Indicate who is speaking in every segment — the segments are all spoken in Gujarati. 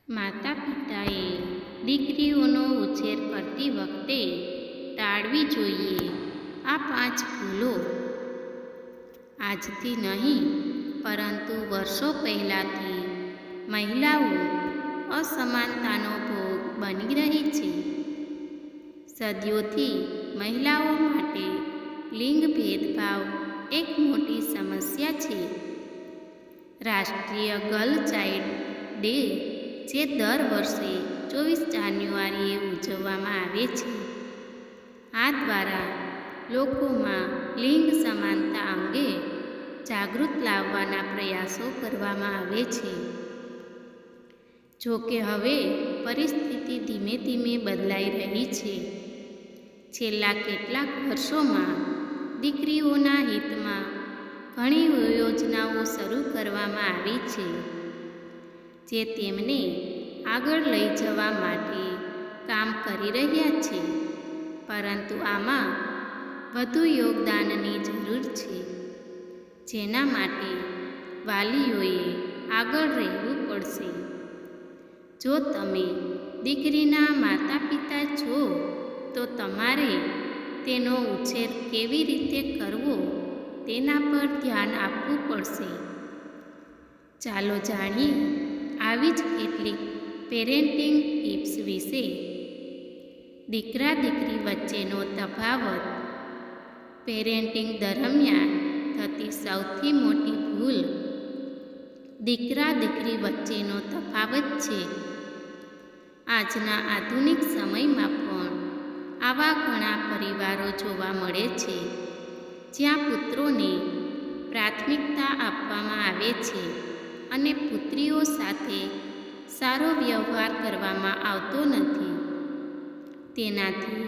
Speaker 1: માતા પિતાએ દીકરીઓનો ઉછેર કરતી વખતે ટાળવી જોઈએ આ 5 ભૂલો. આજથી નહીં પરંતુ વર્ષો પહેલાંથી મહિલાઓ અસમાનતાનો ભોગ બની રહી છે. સદીઓથી મહિલાઓ માટે લિંગ ભેદભાવ એક મોટી સમસ્યા છે. રાષ્ટ્રીય ગર્લ ચાઇલ્ડ ડે, જે દર વર્ષે 24 જાન્યુઆરીએ ઉજવવામાં આવે છે, આ દ્વારા લોકોમાં લિંગ સમાનતા અંગે જાગૃત લાવવાના પ્રયાસો કરવામાં આવે છે. જો કે હવે પરિસ્થિતિ ધીમે ધીમે બદલાઈ રહી છે. છેલ્લા કેટલાક વર્ષોમાં દીકરીઓના હિતમાં ઘણી યોજનાઓ શરૂ કરવામાં આવી છે, જે તેમને આગળ લઈ જવા માટે કામ કરી રહ્યા છે. પરંતુ આમાં વધુ યોગદાનની જરૂર છે, જેના માટે વાલીઓએ આગળ રહેવું પડશે. જો તમે દીકરીના માતા પિતા છો તો તમારે તેનો ઉછેર કેવી રીતે કરવો તેના પર ધ્યાન આપવું પડશે. ચાલો જાણીએ આવી જ કેટલીક પેરેન્ટિંગ ટિપ્સ વિશે. દીકરા દીકરી વચ્ચેનો તફાવત. પેરેન્ટિંગ દરમિયાન થતી સૌથી મોટી ભૂલ દીકરા દીકરી વચ્ચેનો તફાવત છે. આજના આધુનિક સમયમાં પણ આવા ઘણા પરિવારો જોવા મળે છે, જ્યાં પુત્રોને પ્રાથમિકતા આપવામાં આવે છે અને પુત્રીઓ સાથે સારો વ્યવહાર કરવામાં આવતો નથી. તેનાથી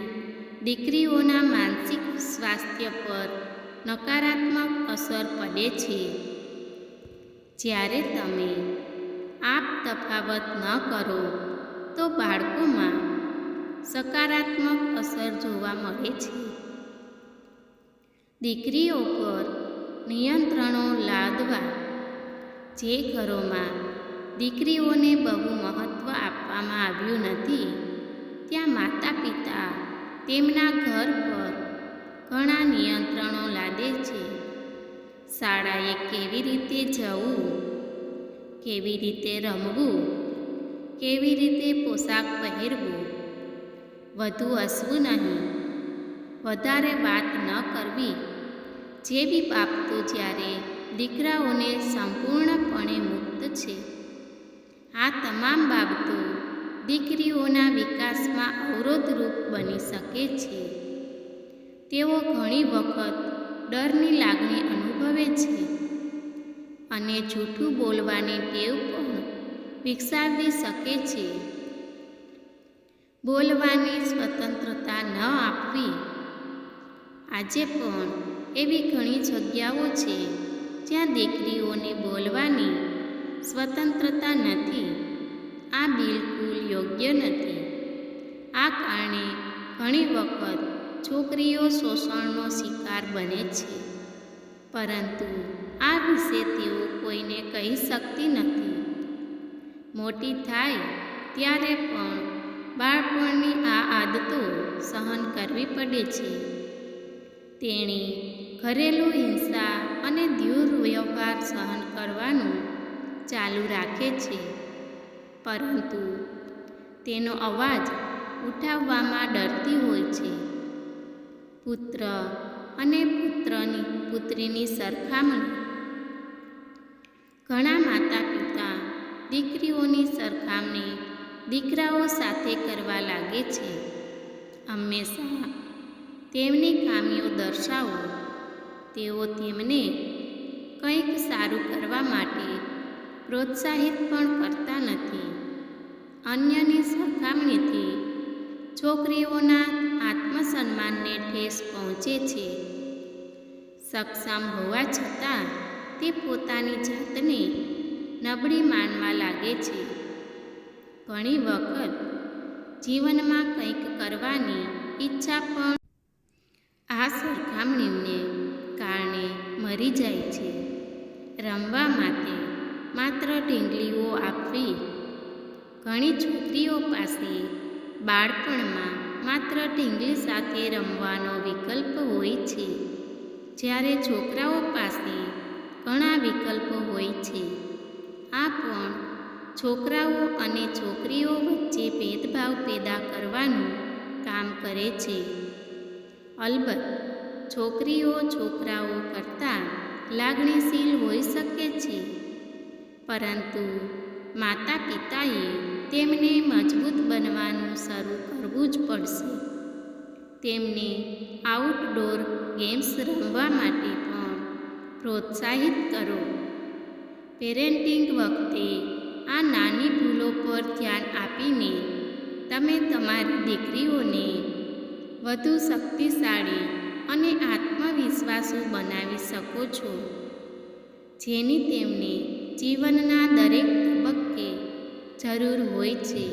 Speaker 1: દીકરીઓના માનસિક સ્વાસ્થ્ય પર નકારાત્મક અસર પડે છે. જ્યારે તમે આ તફાવત ન કરો તો બાળકોમાં સકારાત્મક અસર જોવા મળે છે. દીકરીઓ પર નિયંત્રણો લાદવા. જે ઘરોમાં દીકરીઓને બહુ મહત્ત્વ આપવામાં આવ્યું નથી, ત્યાં માતા પિતા તેમના ઘર પર ઘણા નિયંત્રણો લાદે છે. શાળાએ કેવી રીતે જવું, કેવી રીતે રમવું, કેવી રીતે પોશાક પહેરવું, વધુ હસવું નહીં, વધારે વાત ન કરવી જેવી બાબતો જ્યારે દીકરાઓને સંપૂર્ણપણે મુક્ત છે. આ તમામ બાબતો દીકરીઓના વિકાસમાં અવરોધરૂપ બની શકે છે. તેઓ ઘણી વખત ડરની લાગણી અનુભવે છે અને જૂઠું બોલવાની ટેવ પણ વિકસાવી શકે છે. બોલવાની સ્વતંત્રતા ન આપવી. આજે પણ એવી ઘણી જગ્યાઓ છે જ્યાં દીકરીઓને બોલવાની સ્વતંત્રતા નથી. આ બિલકુલ યોગ્ય નથી. આ કારણે ઘણી વખત છોકરીઓ શોષણનો શિકાર બને છે, પરંતુ આ વિશે તેઓ કોઈને કહી શકતી નથી. મોટી થાય ત્યારે પણ બાળપણની આ આદતો સહન કરવી પડે છે. તેણી ઘરેલું હિંસા અને દુર્વ્યવહાર સહન કરવાનું ચાલુ રાખે છે, પરંતુ તેનો અવાજ ઉઠાવવામાં ડરતી હોય છે. પુત્ર અને પુત્રીની સરખામણી. ઘણા માતા પિતા દીકરીઓની સરખામણી દીકરાઓ સાથે કરવા લાગે છે. હંમેશા તેમની ખામીઓ દર્શાવો. તેઓ તેમને કંઈક સારું કરવા માટે પ્રોત્સાહિત પણ કરતા નથી. અન્યની સરખામણીથી છોકરીઓના આત્મસન્માનને ઠેસ પહોંચે છે. સક્ષમ હોવા છતાં તે પોતાની જાતને નબળી માનવા લાગે છે. ઘણી વખત જીવનમાં કંઈક કરવાની ઈચ્છા પણ આ સરખામણીને કારણે મરી જાય છે. રમવા માટે માત્ર ઢીંગલીઓ આપવી. ઘણી છોકરીઓ પાસે બાળપણમાં માત્ર ઢીંગલી સાથે રમવાનો વિકલ્પ હોય છે, જ્યારે છોકરાઓ પાસે ઘણા વિકલ્પો હોય છે. આ પણ છોકરાઓ અને છોકરીઓ વચ્ચે ભેદભાવ પેદા કરવાનું કામ કરે છે. અલબત્ત, છોકરીઓ છોકરાઓ કરતાં લાગણીશીલ હોઈ શકે છે, પરંતુ માતા પિતાએ તેમને મજબૂત બનવાનું શરૂ કરવું જ પડશે. તેમને આઉટડોર ગેમ્સ રમવા માટે પણ પ્રોત્સાહિત કરો. પેરેન્ટિંગ વખતે આ નાની ભૂલો પર ધ્યાન આપીને તમે તમારી દીકરીઓને વધુ શક્તિશાળી અને આત્મવિશ્વાસુ બનાવી શકો છો, જેની તેમને જીવનના દરેક તબક્કે જરૂર હોય છે.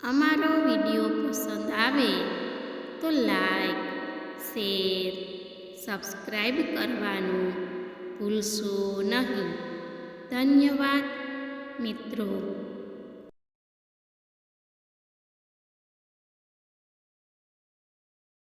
Speaker 1: અમારો વિડીયો પસંદ આવે તો લાઈક, શેર, સબસ્ક્રાઈબ કરવાનું ભૂલશો નહીં. ધન્યવાદ મિત્રો.